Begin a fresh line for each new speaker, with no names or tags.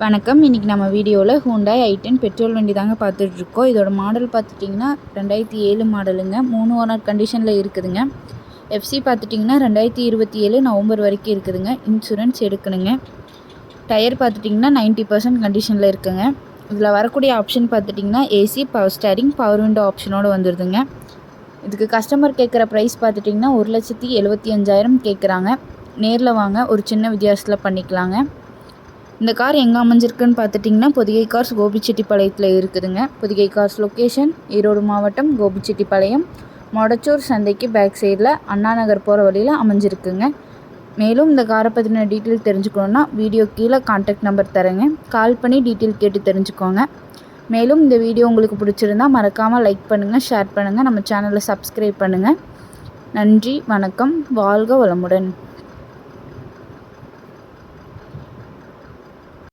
வணக்கம். இன்றைக்கி நம்ம வீடியோவில் ஹூண்டாய் i10 பெட்ரோல் வண்டி தாங்க பார்த்துட்ருக்கோம். இதோட மாடல் பார்த்துட்டிங்கன்னா 2007 மாடலுங்க. 3 ஓனர் கண்டிஷனில் இருக்குதுங்க. எஃப்சி பார்த்துட்டிங்கன்னா 2027 நவம்பர் வரைக்கும் இருக்குதுங்க. இன்சூரன்ஸ் எடுக்கணுங்க. டயர் பார்த்துட்டிங்கன்னா 90% கண்டிஷனில் இருக்குங்க. இதில் வரக்கூடிய ஆப்ஷன் பார்த்துட்டிங்கன்னா AC, power steering, power window ஆப்ஷனோடு வந்துடுதுங்க. இதுக்கு கஸ்டமர் கேட்குற ப்ரைஸ் பார்த்துட்டிங்கன்னா 1,75,000 கேட்குறாங்க. நேரில் வாங்க, ஒரு சின்ன வித்தியாசத்தில் பண்ணிக்கலாங்க. இந்த கார் எங்கே அமைஞ்சிருக்குன்னு பார்த்துட்டிங்கன்னா பொதிகை கார்ஸ் கோபிச்செட்டிப்பாளையத்தில் இருக்குதுங்க. பொதிகை கார்ஸ் லொக்கேஷன் ஈரோடு மாவட்டம் கோபிச்செட்டிப்பாளையம், மொடச்சூர் சந்தைக்கு பேக் சைடில் அண்ணா நகர் போகிற வழியில் அமைஞ்சிருக்குங்க. மேலும் இந்த காரை பற்றின டீட்டெயில் தெரிஞ்சுக்கணுன்னா வீடியோ கீழே கான்டாக்ட் நம்பர் தரேங்க. கால் பண்ணி டீட்டெயில் கேட்டு தெரிஞ்சுக்கோங்க. மேலும் இந்த வீடியோ உங்களுக்கு பிடிச்சிருந்தா மறக்காமல் லைக் பண்ணுங்கள், ஷேர் பண்ணுங்கள், நம்ம சேனலை சப்ஸ்கிரைப் பண்ணுங்கள். நன்றி, வணக்கம், வாழ்க வளமுடன்.